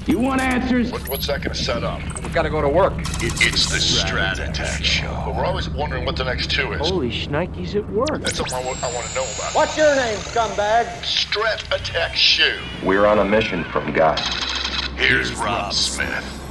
You want answers? What's that going to set up? We've got to go to work. It's the Strat Attack Show. But we're always wondering what the next two is. Holy shnikes, it worked. That's something I want to know about. What's your name, scumbag? Strat Attack Show. We're on a mission from God. Here's Rob Smith.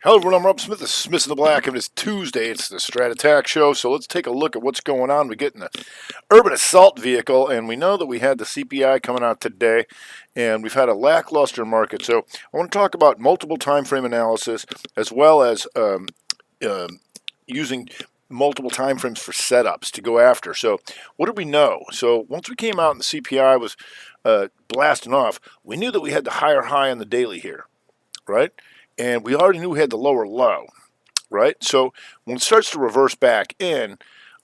Hello everyone, I'm Rob Smith. This is Smith in the Black, and it's Tuesday. It's the Strat Attack Show, so let's take a look at what's going on. We get in the urban assault vehicle, and we know that we had the CPI coming out today, and we've had a lackluster market. So I want to talk about multiple time frame analysis, as well as using multiple time frames for setups to go after. So what did we know? So once we came out and the CPI was blasting off, we knew that we had the higher high on the daily here, right? And we already knew we had the lower low, right? So when it starts to reverse back in,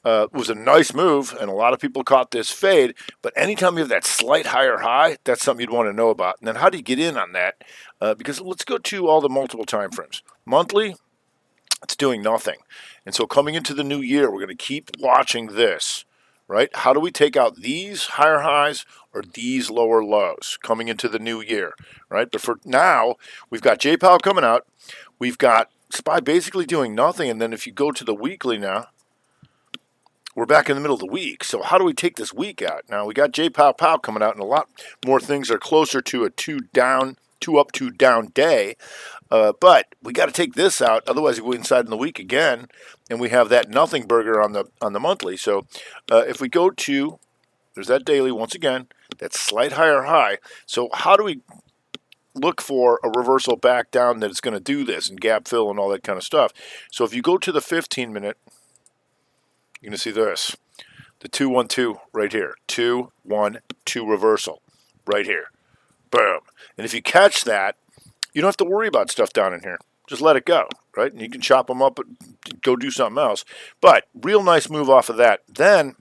it was a nice move, and a lot of people caught this fade. But anytime you have that slight higher high, that's something you'd want to know about. And then how do you get in on that? Because let's go to all the multiple time frames. Monthly, it's doing nothing. And so coming into the new year, we're going to keep watching this, right? How do we take out these higher highs or these lower lows coming into the new year, right? But for now, we've got J-Pow coming out. We've got SPY basically doing nothing. And then if you go to the weekly now, we're back in the middle of the week. So how do we take this week out? Now, we got J-Pow coming out, and a lot more things are closer to a two up, two down day. But we got to take this out. Otherwise, we go inside in the week again, and we have that nothing burger on the monthly. So if we go to, there's that daily once again, that slight higher high. So how do we look for a reversal back down that it's going to do this and gap fill and all that kind of stuff? So if you go to the 15-minute, you're going to see this, the 2-1-2 right here, 2-1-2 reversal right here. Boom. And if you catch that, you don't have to worry about stuff down in here. Just let it go, right? And you can chop them up and go do something else. But real nice move off of that. Then,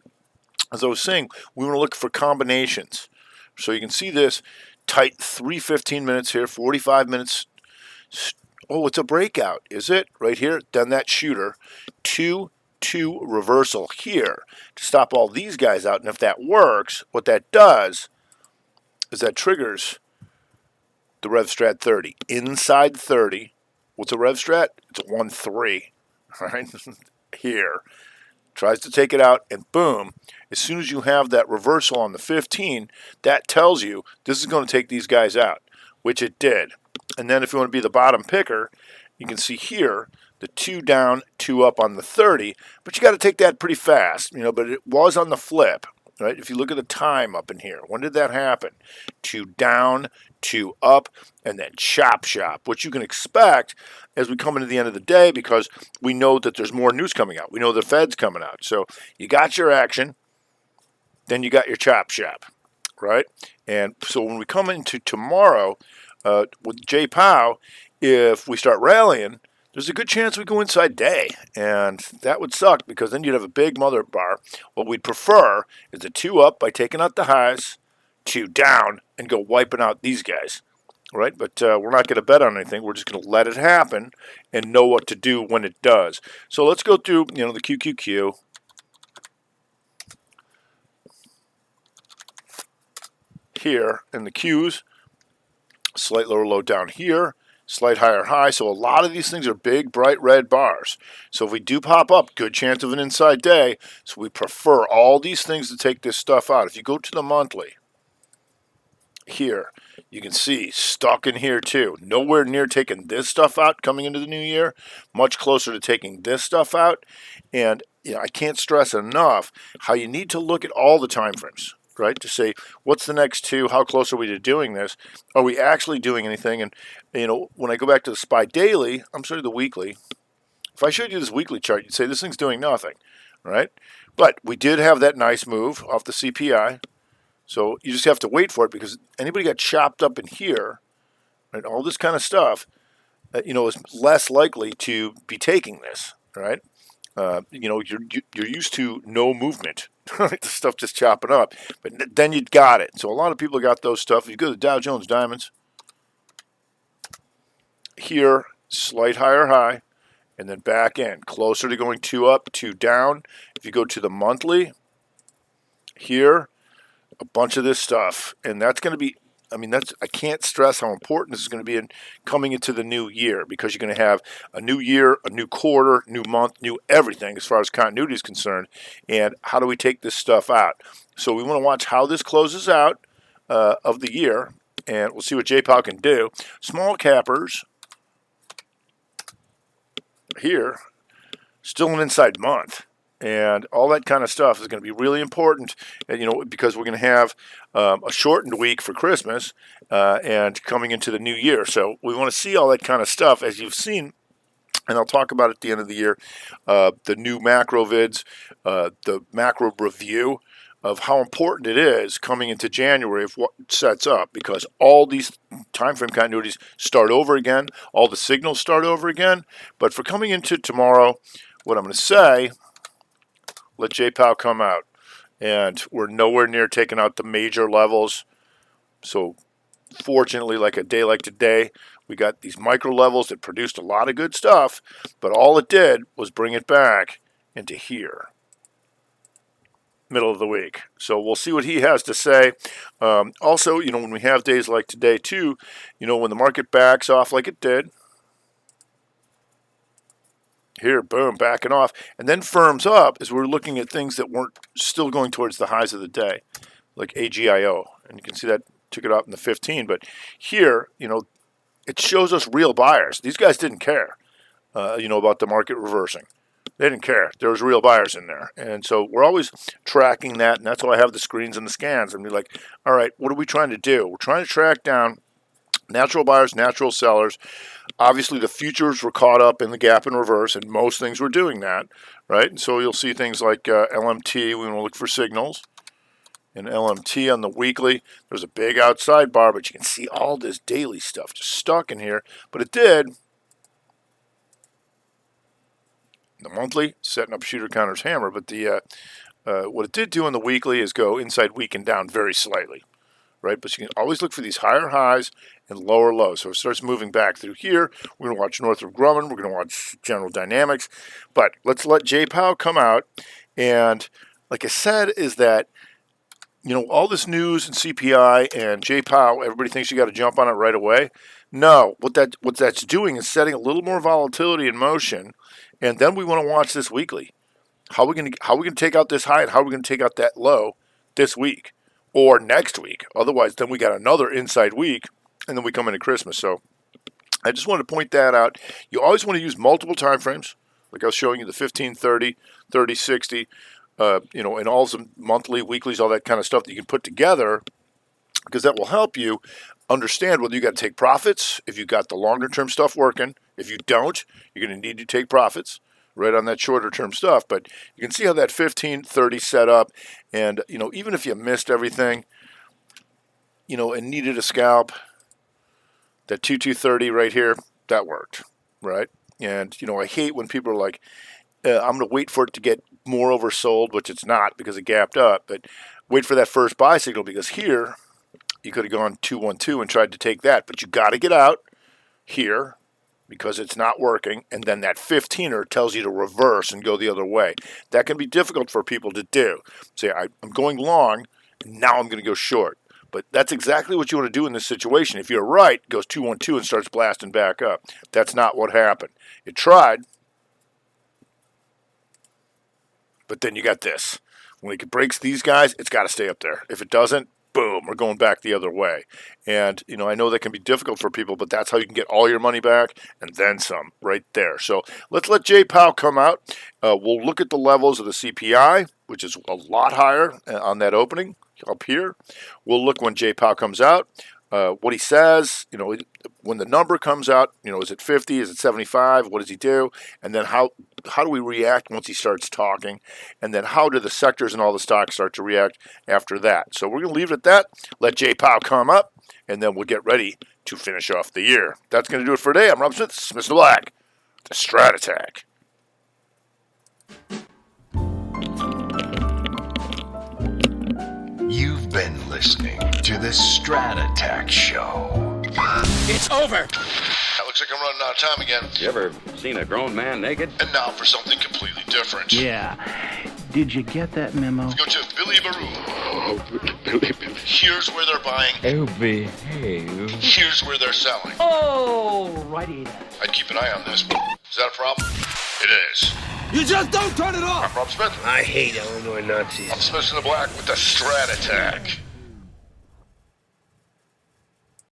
as I was saying, we want to look for combinations. So you can see this tight 3 minutes here, 45 minutes. Oh, it's a breakout, is it? Right here, then that shooter. 2-2 reversal here to stop all these guys out. And if that works, what that does is that triggers the Rev Strat 30. Inside 30, what's a Rev Strat? It's a 1-3, right? Here. Tries to take it out, and boom. As soon as you have that reversal on the 15, that tells you this is going to take these guys out, which it did. And then if you want to be the bottom picker, you can see here the 2 down, 2 up on the 30, but you got to take that pretty fast, but it was on the flip. Right? If you look at the time up in here, when did that happen? 2 down, 2 up, and then chop, which you can expect as we come into the end of the day because we know that there's more news coming out. We know the Fed's coming out. So you got your action, then you got your chop, right? And so when we come into tomorrow with J-Pow, if we start rallying, there's a good chance we go inside day, and that would suck because then you'd have a big mother bar. What we'd prefer is a 2 up by taking out the highs, 2 down, and go wiping out these guys, right? But we're not going to bet on anything. We're just going to let it happen and know what to do when it does. So let's go through, the QQQ. Here, and the Qs, slight lower low down here. Slight higher high, so a lot of these things are big, bright red bars. So if we do pop up, good chance of an inside day. So we prefer all these things to take this stuff out. If you go to the monthly, here, you can see stuck in here too. Nowhere near taking this stuff out coming into the new year. Much closer to taking this stuff out. And I can't stress enough how you need to look at all the time frames. Right, to say what's the next two, how close are we to doing this, are we actually doing anything? And when I go back to the SPY daily, I'm sorry, the weekly, if I showed you this weekly chart, you'd say this thing's doing nothing, right? But we did have that nice move off the CPI, so you just have to wait for it because anybody got chopped up in here, right, all this kind of stuff, is less likely to be taking this, right? You're used to no movement, right? The stuff just chopping up, but then you got it. So a lot of people got those stuff. If you go to the Dow Jones Diamonds, here slight higher high, and then back in, closer to going 2 up, 2 down. If you go to the monthly, here, a bunch of this stuff, and that's going to be, I can't stress how important this is going to be in coming into the new year, because you're going to have a new year, a new quarter, new month, new everything as far as continuity is concerned. And how do we take this stuff out? So we want to watch how this closes out of the year, and we'll see what J-Pow can do. Small cappers here, still an inside month. And all that kind of stuff is going to be really important, because we're going to have a shortened week for Christmas and coming into the new year. So we want to see all that kind of stuff, as you've seen, and I'll talk about at the end of the year, the new macro vids, the macro review of how important it is coming into January of what sets up, because all these time frame continuities start over again, all the signals start over again. But for coming into tomorrow, what I'm going to say, let J-Pow come out. And we're nowhere near taking out the major levels. So fortunately, like a day like today, we got these micro levels that produced a lot of good stuff, but all it did was bring it back into here, middle of the week. So we'll see what he has to say. Also, when we have days like today too, when the market backs off like it did, here, boom, backing off, and then firms up as we're looking at things that weren't still going towards the highs of the day, like AGIO. And you can see that took it up in the 15. But here, it shows us real buyers. These guys didn't care, about the market reversing. They didn't care. There was real buyers in there. And so we're always tracking that, and that's why I have the screens and the scans. And be like, all right, what are we trying to do? We're trying to track down natural buyers, natural sellers. Obviously, the futures were caught up in the gap and reverse, and most things were doing that, right? And so you'll see things like LMT. We want to look for signals. In LMT on the weekly, there's a big outside bar, but you can see all this daily stuff just stuck in here. But it did. The monthly, setting up shooter counters hammer. But the what it did do on the weekly is go inside weak and down very slightly. Right, but you can always look for these higher highs and lower lows. So it starts moving back through here. We're going to watch Northrop Grumman. We're going to watch General Dynamics. But let's let J-Pow come out. And like I said, is that, all this news and CPI and J-Pow, everybody thinks you got to jump on it right away. No, what that's doing is setting a little more volatility in motion. And then we want to watch this weekly. How are we going to take out this high, and how are we going to take out that low this week? Or next week. Otherwise, then we got another inside week, and then we come into Christmas. So I just wanted to point that out. You always want to use multiple time frames, like I was showing you the 15, 30, 30, 60, and all some monthly, weeklies, all that kind of stuff that you can put together, because that will help you understand whether you got to take profits, if you got the longer term stuff working. If you don't, you're going to need to take profits right on that shorter term stuff. But you can see how that 15, 30 set up, and even if you missed everything, and needed a scalp, that 2230 right here, that worked, right? And I hate when people are like, I'm going to wait for it to get more oversold, which it's not because it gapped up, but wait for that first buy signal, because here you could have gone 212 and tried to take that, but you got to get out here because it's not working, and then that 15er tells you to reverse and go the other way. That can be difficult for people to do. Say, I'm going long, and now I'm going to go short. But that's exactly what you want to do in this situation. If you're right, it goes 212 and starts blasting back up. That's not what happened. It tried, but then you got this. When it breaks these guys, it's got to stay up there. If it doesn't, boom, we're going back the other way. And, I know that can be difficult for people, but that's how you can get all your money back and then some right there. So let's let J-Pow come out. We'll look at the levels of the CPI, which is a lot higher on that opening up here. We'll look when J-Pow comes out, what he says, when the number comes out, is it 50, is it 75, what does he do? And then how do we react once he starts talking? And then how do the sectors and all the stocks start to react after that? So we're going to leave it at that, let J-Pow come up, and then we'll get ready to finish off the year. That's going to do it for today. I'm Rob Smith, Mr. Black, the Strat Attack. You've been listening to the Strat Attack Show. It's over. That was looks like I'm running out of time again. You ever seen a grown man naked? And now for something completely different. Yeah. Did you get that memo? Let's go to Billy Baroo. Here's where they're buying. Oh, behave. Here's where they're selling. Oh, righty. I'd keep an eye on this. Is that a problem? It is. You just don't turn it off! I'm Rob Smith. I hate Illinois Nazis. I'm Smith in the Black with the Strat Attack.